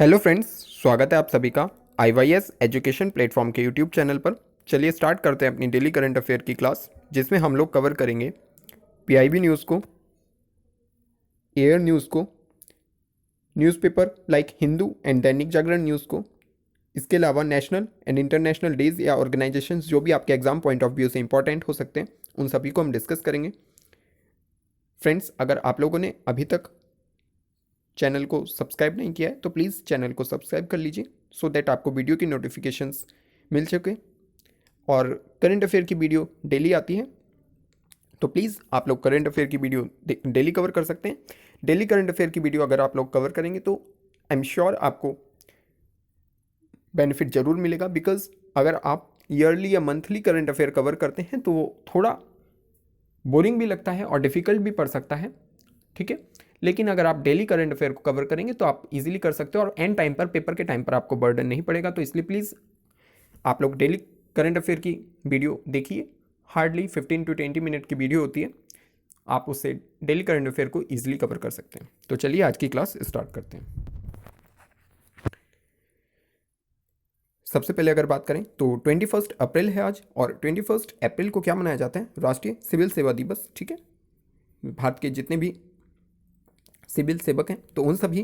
Hello friends, स्वागत है आप सभी का आईवाईएस एजुकेशन प्लेटफॉर्म के यूट्यूब चैनल पर। चलिए स्टार्ट करते हैं अपनी डेली करंट अफेयर की क्लास, जिसमें हम लोग कवर करेंगे पीआईबी न्यूज़ को, एयर न्यूज़ को, newspaper like Hindu and Dainik Jagran news को। इसके अलावा नेशनल एंड इंटरनेशनल डेज या ऑर्गेनाइजेशंस जो भी आपके एग्जाम पॉइंट ऑफ व्यू से इंपॉर्टेंट हो सकते हैं, उन सभी को हम डिस्कस करेंगे। फ्रेंड्स, अगर आप लोगों ने अभी तक चैनल को सब्सक्राइब नहीं किया है तो प्लीज़ चैनल को सब्सक्राइब कर लीजिए, सो दैट आपको वीडियो की नोटिफिकेशंस मिल सके। और करंट अफेयर की वीडियो डेली आती है, तो प्लीज़ आप लोग करंट अफेयर की वीडियो डेली कवर कर सकते हैं। डेली करंट अफेयर की वीडियो अगर आप लोग कवर करेंगे तो आई एम श्योर आपको बेनिफिट ज़रूर मिलेगा, बिकॉज अगर आप ईयरली या मंथली करंट अफेयर कवर करते हैं तो वो थोड़ा बोरिंग भी लगता है और डिफ़िकल्ट भी पड़ सकता है, ठीक है। लेकिन अगर आप डेली करंट अफेयर को कवर करेंगे तो आप इजीली कर सकते हो और एंड टाइम पर, पेपर के टाइम पर आपको बर्डन नहीं पड़ेगा। तो इसलिए प्लीज़ आप लोग डेली करंट अफेयर की वीडियो देखिए। हार्डली 15 to 20 मिनट की वीडियो होती है, आप उससे डेली करंट अफेयर को ईजिली कवर कर सकते हैं। तो चलिए आज की क्लास स्टार्ट करते हैं। सबसे पहले अगर बात करें तो 21 अप्रैल है आज, और 21 अप्रैल को क्या मनाया जाता है? राष्ट्रीय सिविल सेवा दिवस, ठीक है। भारत के जितने भी सिविल सेवक हैं तो उन सभी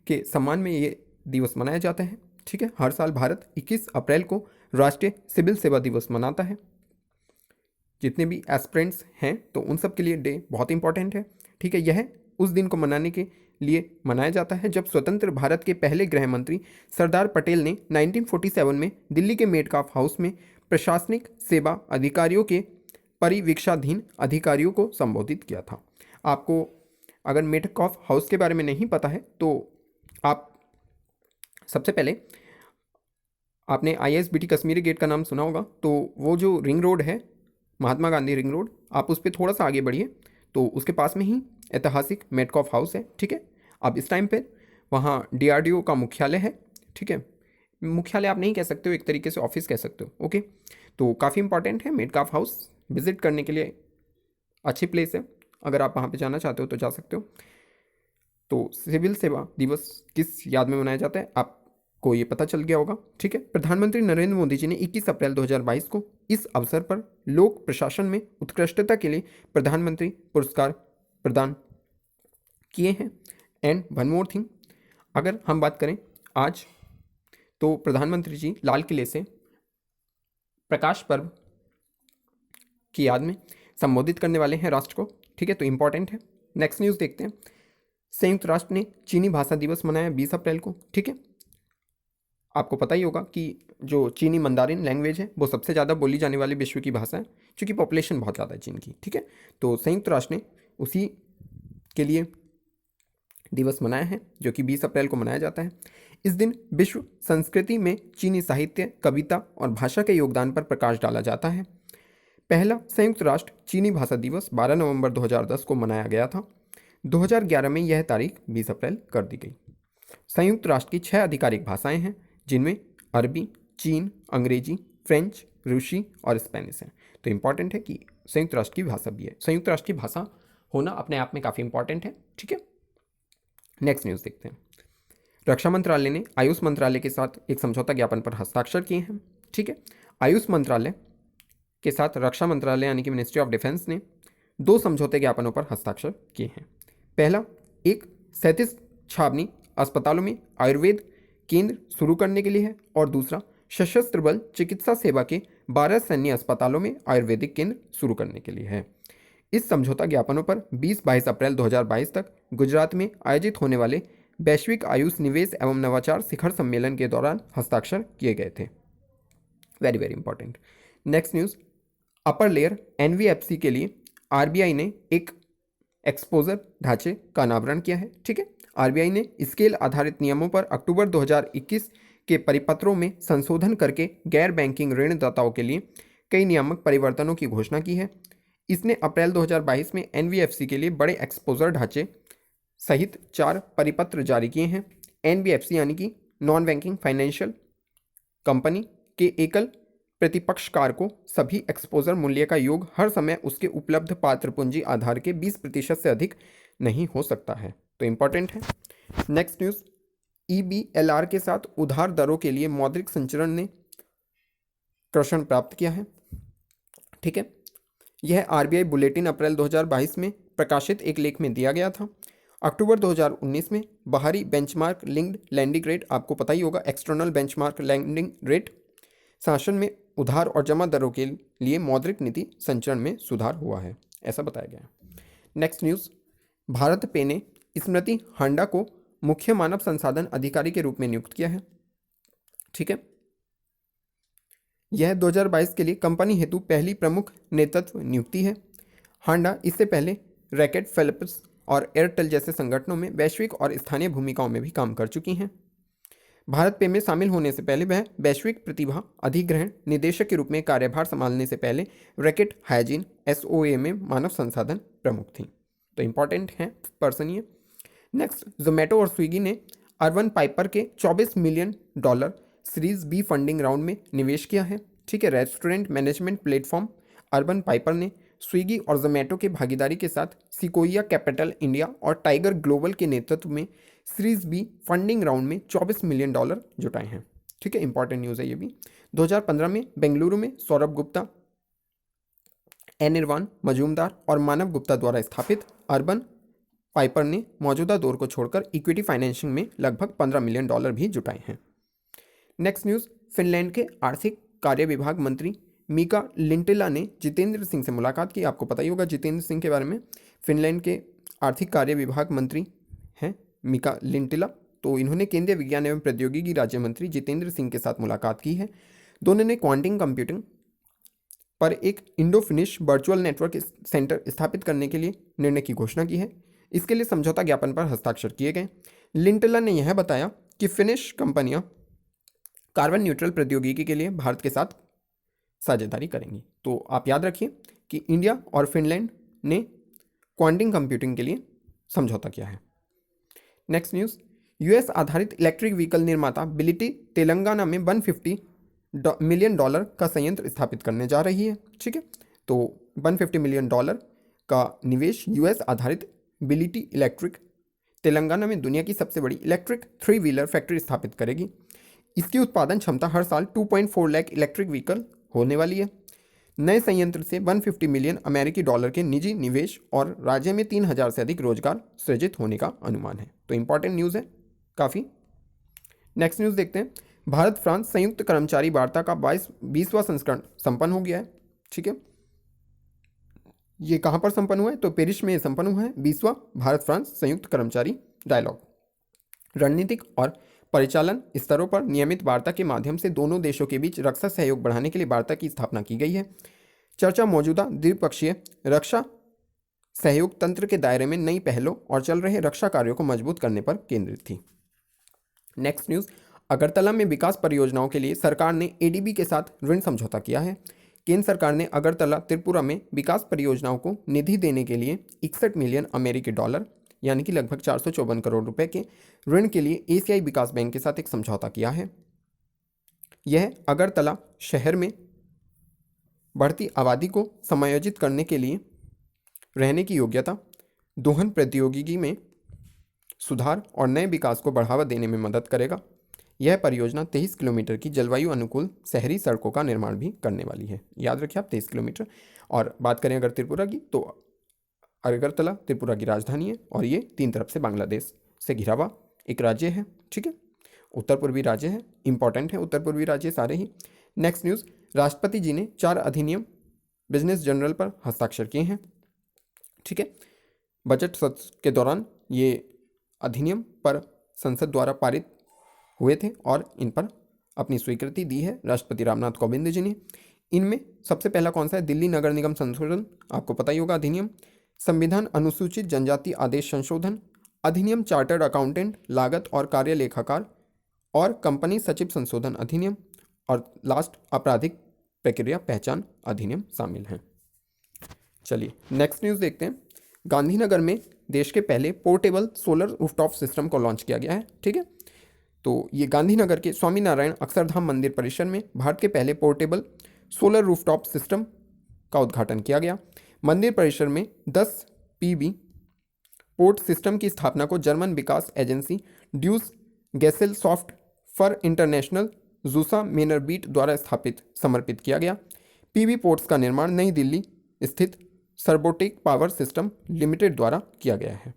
के सम्मान में ये दिवस मनाया जाता है, ठीक है। हर साल भारत 21 अप्रैल को राष्ट्रीय सिविल सेवा दिवस मनाता है। जितने भी एस्पिरेंट्स हैं तो उन सब के लिए डे बहुत इंपॉर्टेंट है, ठीक है। यह उस दिन को मनाने के लिए मनाया जाता है जब स्वतंत्र भारत के पहले गृह मंत्री सरदार पटेल ने 1947 में दिल्ली के मेटकाफ हाउस में प्रशासनिक सेवा अधिकारियों के परिवीक्षाधीन अधिकारियों को संबोधित किया था। आपको अगर मेटकाफ हाउस के बारे में नहीं पता है तो आप सबसे पहले आपने IISBT कश्मीरी गेट का नाम सुना होगा, तो वो जो रिंग रोड है, महात्मा गांधी रिंग रोड, आप उस पर थोड़ा सा आगे बढ़िए तो उसके पास में ही ऐतिहासिक मेटकाफ हाउस है, ठीक है। अब इस टाइम पे वहाँ DRDO का मुख्यालय है, ठीक है। मुख्यालय आप नहीं कह सकते हो, एक तरीके से ऑफिस कह सकते हो, ओके। तो काफ़ी इंपॉर्टेंट है मेटकाफ हाउस, विजिट करने के लिए अच्छी प्लेस है। अगर आप वहाँ पे जाना चाहते हो तो जा सकते हो। तो सिविल सेवा दिवस किस याद में मनाया जाता है आपको ये पता चल गया होगा, ठीक है। प्रधानमंत्री नरेंद्र मोदी जी ने 21 अप्रैल 2022 को इस अवसर पर लोक प्रशासन में उत्कृष्टता के लिए प्रधानमंत्री पुरस्कार प्रदान किए हैं। एंड वन मोर थिंग, अगर हम बात करें आज, तो प्रधानमंत्री जी लाल किले से प्रकाश पर्व की याद में संबोधित करने वाले हैं राष्ट्र को, ठीक है। तो इंपॉर्टेंट है। नेक्स्ट न्यूज़ देखते हैं। संयुक्त राष्ट्र ने चीनी भाषा दिवस मनाया 20 अप्रैल को, ठीक है। आपको पता ही होगा कि जो चीनी मंदारिन लैंग्वेज है वो सबसे ज़्यादा बोली जाने वाली विश्व की भाषा है, क्योंकि पॉपुलेशन बहुत ज़्यादा है चीन की, ठीक है। तो संयुक्त राष्ट्र ने उसी के लिए दिवस मनाया है जो कि 20 अप्रैल को मनाया जाता है। इस दिन विश्व संस्कृति में चीनी साहित्य, कविता और भाषा के योगदान पर प्रकाश डाला जाता है। पहला संयुक्त राष्ट्र चीनी भाषा दिवस 12 नवंबर 2010 को मनाया गया था। 2011 में यह तारीख 20 अप्रैल कर दी गई। संयुक्त राष्ट्र की 6 आधिकारिक भाषाएं हैं, जिनमें अरबी, चीन, अंग्रेजी, फ्रेंच, रूसी और स्पेनिश है। तो इंपॉर्टेंट है कि संयुक्त राष्ट्र की भाषा भी है। संयुक्त राष्ट्र की भाषा होना अपने आप में काफ़ी इंपॉर्टेंट है, ठीक है। नेक्स्ट न्यूज़ देखते हैं। रक्षा मंत्रालय ने आयुष मंत्रालय के साथ एक समझौता ज्ञापन पर हस्ताक्षर किए हैं, ठीक है। आयुष मंत्रालय के साथ रक्षा मंत्रालय यानी कि मिनिस्ट्री ऑफ डिफेंस ने 2 समझौते ज्ञापनों पर हस्ताक्षर किए हैं। पहला, एक 37 छावनी अस्पतालों में आयुर्वेद केंद्र शुरू करने के लिए है, और दूसरा सशस्त्र बल चिकित्सा सेवा के 12 सैन्य अस्पतालों में आयुर्वेदिक केंद्र शुरू करने के लिए है। इस समझौता ज्ञापनों पर 20-22 अप्रैल 2022 तक गुजरात में आयोजित होने वाले वैश्विक आयुष निवेश एवं नवाचार शिखर सम्मेलन के दौरान हस्ताक्षर किए गए थे। Very very important. Next news, upper layer NVFC के लिए RBI ने एक एक्सपोजर ढांचे का अनावरण किया है, ठीक है। RBI ने स्केल आधारित नियमों पर अक्टूबर 2021 के परिपत्रों में संशोधन करके गैर बैंकिंग ऋणदाताओं के लिए कई नियामक परिवर्तनों की घोषणा की है। इसने अप्रैल 2022 में NVFC के लिए बड़े एक्सपोजर ढांचे सहित 4 परिपत्र जारी किए हैं। NBFC यानी कि नॉन बैंकिंग फाइनेंशियल कंपनी के एकल प्रतिपक्षकार को सभी एक्सपोजर मूल्य का योग हर समय उसके उपलब्ध पात्र पूंजी आधार के 20% से अधिक नहीं हो सकता है। तो इंपॉर्टेंट है। नेक्स्ट न्यूज़, EBLR के साथ उधार दरों के लिए मौद्रिक संचरण ने कृषण प्राप्त किया है। ठीक है, यह RBI बुलेटिन अप्रैल 2022 में प्रकाशित एक लेख में दिया गया था। अक्टूबर 2019 में बाहरी बेंचमार्क लिंक्ड लैंडिंग रेट, आपको पता ही होगा एक्सटर्नल बेंचमार्क लैंडिंग रेट, शासन में उधार और जमा दरों के लिए मौद्रिक नीति संचरण में सुधार हुआ है, ऐसा बताया गया है। नेक्स्ट न्यूज़, भारत पे ने स्मृति हांडा को मुख्य मानव संसाधन अधिकारी के रूप में नियुक्त किया है। ठीक है, यह 2022 के लिए कंपनी हेतु पहली प्रमुख नेतृत्व नियुक्ति है। हांडा इससे पहले रैकेट फिलिप्स और एयरटेल जैसे संगठनों में वैश्विक और स्थानीय भूमिकाओं में भी काम कर चुकी हैं। भारत पे में शामिल होने से पहले वह वैश्विक प्रतिभा अधिग्रहण निदेशक के रूप में कार्यभार संभालने से पहले रैकेट हाइजीन SOA में मानव संसाधन प्रमुख थी। तो इंपॉर्टेंट है पर्सन ये। नेक्स्ट, जोमेटो और स्विगी ने अर्बन पाइपर के $24 million series B funding round में निवेश किया है। ठीक है, restaurant management platform urban Piper ने स्विगी और जोमेटो के भागीदारी के साथ सिकोया कैपिटल इंडिया और टाइगर ग्लोबल के नेतृत्व में सीरीज B फंडिंग राउंड में $24 मिलियन जुटाए हैं। ठीक है, इंपॉर्टेंट न्यूज़ है ये भी। 2015 में बेंगलुरु में सौरभ गुप्ता, अनिर्बान मजूमदार और मानव गुप्ता द्वारा स्थापित अर्बन पाइपर ने मौजूदा दौर को छोड़कर इक्विटी फाइनेंसिंग में लगभग $15 मिलियन भी जुटाए हैं। नेक्स्ट न्यूज़, फिनलैंड के आर्थिक कार्य विभाग मंत्री मीका लिंटिला ने जितेंद्र सिंह से मुलाकात की। आपको पता ही होगा जितेंद्र सिंह के बारे में। फिनलैंड के आर्थिक कार्य विभाग मंत्री हैं मीका लिंटिला। तो इन्होंने केंद्रीय विज्ञान एवं प्रौद्योगिकी राज्य मंत्री जितेंद्र सिंह के साथ मुलाकात की है। दोनों ने क्वांटम कंप्यूटिंग पर एक Indo finish virtual network centre स्थापित करने के लिए निर्णय की घोषणा की है। इसके लिए समझौता ज्ञापन पर हस्ताक्षर किए गए। लिंटिला ने यह बताया कि फिनिश कंपनियां कार्बन न्यूट्रल प्रौद्योगिकी के लिए भारत के साथ साझेदारी करेंगी। तो आप याद रखिए कि इंडिया और फिनलैंड ने क्वांटम कंप्यूटिंग के लिए समझौता किया है। नेक्स्ट न्यूज़, US आधारित इलेक्ट्रिक व्हीकल निर्माता बिलिटी तेलंगाना में $150 मिलियन का संयंत्र स्थापित करने जा रही है। ठीक है, तो $150 मिलियन का निवेश US आधारित बिलिटी इलेक्ट्रिक तेलंगाना में दुनिया की सबसे बड़ी इलेक्ट्रिक 3 व्हीलर फैक्ट्री स्थापित करेगी। इसकी उत्पादन क्षमता हर साल 2.4 लाख इलेक्ट्रिक व्हीकल होने वाली है। नए संयंत्र से $150 मिलियन अमेरिकी के निजी निवेश और राज्य में 3000 से अधिक रोजगार सृजित होने का अनुमान है। तो इंपॉर्टेंट न्यूज़ है काफ़ी। नेक्स्ट न्यूज़ देखते हैं, भारत फ्रांस संयुक्त कर्मचारी वार्ता का 20वां संस्करण संपन्न हो गया है। ठीक है, ये कहाँ पर संपन्न हुआ है? तो पेरिस में संपन्न हुआ है 20वां भारत फ्रांस संयुक्त कर्मचारी डायलॉग। रणनीतिक और परिचालन स्तरों पर नियमित वार्ता के माध्यम से दोनों देशों के बीच रक्षा सहयोग बढ़ाने के लिए वार्ता की स्थापना की गई है। चर्चा मौजूदा द्विपक्षीय रक्षा सहयोग तंत्र के दायरे में नई पहलों और चल रहे रक्षा कार्यों को मजबूत करने पर केंद्रित थी। नेक्स्ट न्यूज़, अगरतला में विकास परियोजनाओं के लिए सरकार ने ADB के साथ ऋण समझौता किया है। केंद्र सरकार ने अगरतला त्रिपुरा में विकास परियोजनाओं को निधि देने के लिए $61 मिलियन यानी कि लगभग 454 करोड़ रुपए के ऋण के लिए एशियाई विकास बैंक के साथ एक समझौता किया है। यह अगरतला शहर में बढ़ती आबादी को समायोजित करने के लिए रहने की योग्यता, दोहन प्रौद्योगिकी में सुधार और नए विकास को बढ़ावा देने में मदद करेगा। यह परियोजना 23 किलोमीटर की जलवायु अनुकूल शहरी सड़कों का निर्माण भी करने वाली है। याद रखिए आप 23 किलोमीटर। और बात करें अगर त्रिपुरा की, तो अगरतला त्रिपुरा की राजधानी है और ये 3 तरफ से बांग्लादेश से घिरा हुआ एक राज्य है। ठीक है, उत्तर पूर्वी राज्य है, इंपॉर्टेंट है उत्तर पूर्वी राज्य सारे ही। नेक्स्ट न्यूज़, राष्ट्रपति जी ने 4 अधिनियम बिजनेस जनरल पर हस्ताक्षर किए हैं। ठीक है, बजट सत्र के दौरान ये अधिनियम पर संसद द्वारा पारित हुए थे और इन पर अपनी स्वीकृति दी है राष्ट्रपति रामनाथ कोविंद जी ने। इनमें सबसे पहला कौन सा है? दिल्ली नगर निगम संशोधन, आपको पता ही होगा अधिनियम। संविधान अनुसूचित जनजाति आदेश संशोधन अधिनियम, चार्टर्ड अकाउंटेंट लागत और कार्य लेखाकार और कंपनी सचिव संशोधन अधिनियम, और लास्ट आपराधिक प्रक्रिया पहचान अधिनियम शामिल हैं। चलिए नेक्स्ट न्यूज़ देखते हैं। गांधीनगर में देश के पहले पोर्टेबल सोलर रूफटॉप सिस्टम को लॉन्च किया गया है। ठीक है, तो ये गांधीनगर के स्वामीनारायण अक्षरधाम मंदिर परिसर में भारत के पहले पोर्टेबल सोलर रूफटॉप सिस्टम का उद्घाटन किया गया। मंदिर परिसर में 10 PV पोर्ट सिस्टम की स्थापना को जर्मन विकास एजेंसी ड्यूस गैसेल सॉफ्ट फर इंटरनेशनल जूसा मेनरबीट द्वारा समर्पित किया गया। पीवी पोर्ट्स का निर्माण नई दिल्ली स्थित सर्बोटेक पावर सिस्टम लिमिटेड द्वारा किया गया है।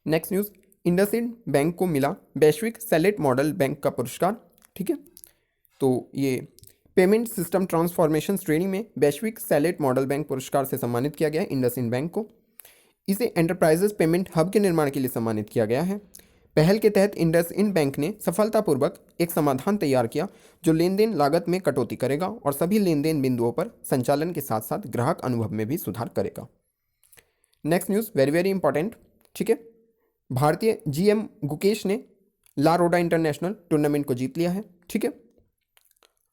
नेक्स्ट न्यूज़, इंडसइंड बैंक को मिला वैश्विक सैटेलाइट मॉडल बैंक का पुरस्कार। ठीक है, तो ये पेमेंट सिस्टम ट्रांसफॉर्मेशन श्रेणी में वैश्विक सैटेलाइट मॉडल बैंक पुरस्कार से सम्मानित किया गया है इंडसइंड बैंक को। इसे एंटरप्राइजेस पेमेंट हब के निर्माण के लिए सम्मानित किया गया है। पहल के तहत इंडसइंड बैंक ने सफलतापूर्वक एक समाधान तैयार किया जो लेन देन लागत में कटौती करेगा और सभी लेन देन बिंदुओं पर संचालन के साथ साथ ग्राहक अनुभव में भी सुधार करेगा। Next news very very important. ठीक है, भारतीय जीएम गुकेश ने ला रोडा इंटरनेशनल टूर्नामेंट को जीत लिया है। ठीक है,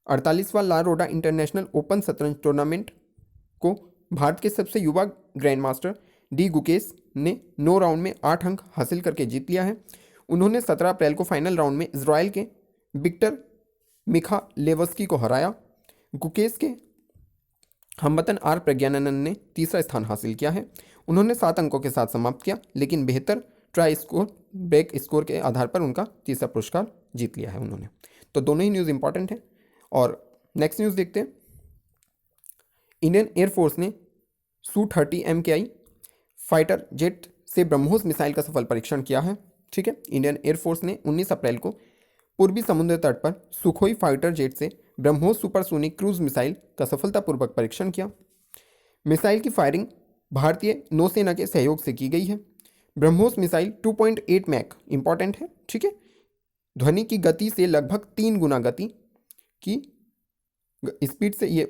48वां ला रोडा इंटरनेशनल ओपन शतरंज टूर्नामेंट को भारत के सबसे युवा ग्रैंड मास्टर डी गुकेश ने 9 राउंड में 8 अंक हासिल करके जीत लिया है। उन्होंने 17 अप्रैल को फाइनल राउंड में इजराइल के विक्टर मिखालेवस्की को हराया। गुकेश के हमवतन आर प्रज्ञानंद ने तीसरा स्थान हासिल किया है। उन्होंने 7 अंकों के साथ समाप्त किया, लेकिन बेहतर ट्राई स्कोर ब्रेक स्कोर के आधार पर उनका तीसरा पुरस्कार जीत लिया है उन्होंने। तो दोनों ही न्यूज़ इंपॉर्टेंट है। और नेक्स्ट न्यूज़ देखते हैं। इंडियन एयरफोर्स ने Su-30 MKI फाइटर जेट से ब्रह्मोस मिसाइल का सफल परीक्षण किया है। ठीक है, इंडियन एयरफोर्स ने 19 अप्रैल को पूर्वी समुद्र तट पर सुखोई फाइटर जेट से ब्रह्मोस सुपरसोनिक क्रूज मिसाइल का सफलतापूर्वक परीक्षण किया। मिसाइल की फायरिंग भारतीय नौसेना के सहयोग से की गई है। ब्रह्मोस मिसाइल 2.8 मैक इंपॉर्टेंट है। ठीक है, ध्वनि की गति से लगभग 3 गुना गति की स्पीड से ये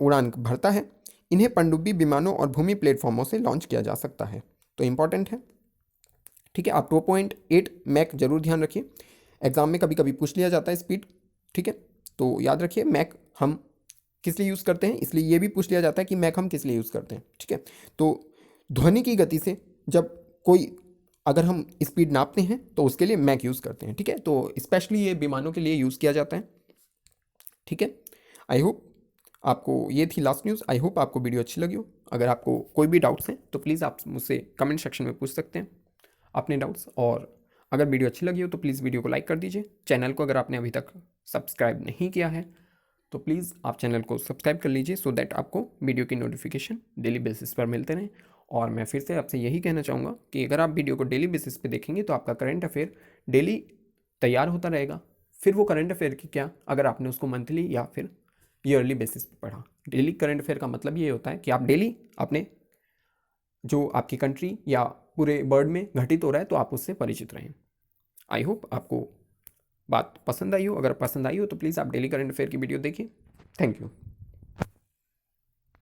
उड़ान भरता है। इन्हें पनडुब्बी विमानों और भूमि प्लेटफॉर्मों से लॉन्च किया जा सकता है, तो इंपॉर्टेंट है। ठीक है, आप 2.8 मैक जरूर ध्यान रखिए, एग्जाम में कभी कभी पूछ लिया जाता है स्पीड। ठीक है, तो याद रखिए मैक हम किस लिए यूज़ करते हैं, इसलिए ये भी पूछ लिया जाता है कि मैक हम किस लिए यूज़ करते हैं। ठीक है, तो ध्वनि की गति से जब कोई अगर हम स्पीड नापते हैं तो उसके लिए मैक यूज़ करते हैं। ठीक है, तो स्पेशली ये विमानों के लिए यूज़ किया जाता है। ठीक है, आई होप आपको ये थी लास्ट न्यूज़। आई होप आपको वीडियो अच्छी लगी हो। अगर आपको कोई भी डाउट्स हैं तो प्लीज़ आप मुझसे कमेंट सेक्शन में पूछ सकते हैं अपने डाउट्स। और अगर वीडियो अच्छी लगी हो तो प्लीज़ वीडियो को लाइक कर दीजिए। चैनल को अगर आपने अभी तक सब्सक्राइब नहीं किया है तो प्लीज़ आप चैनल को सब्सक्राइब कर लीजिए, सो दैट आपको वीडियो की नोटिफिकेशन डेली बेसिस पर मिलते रहें। और मैं फिर से आपसे यही कहना चाहूँगा कि अगर आप वीडियो को डेली बेसिस पे देखेंगे तो आपका करंट अफेयर डेली तैयार होता रहेगा। फिर वो करंट अफेयर की क्या, अगर आपने उसको मंथली या फिर ईयरली बेसिस पे पढ़ा। डेली करंट अफेयर का मतलब ये होता है कि आप डेली अपने जो आपकी कंट्री या पूरे वर्ल्ड में घटित हो रहा है तो आप उससे परिचित रहें। आई होप आपको बात पसंद आई हो। अगर पसंद आई हो तो प्लीज़ आप डेली करंट अफेयर की वीडियो देखिए। Thank you.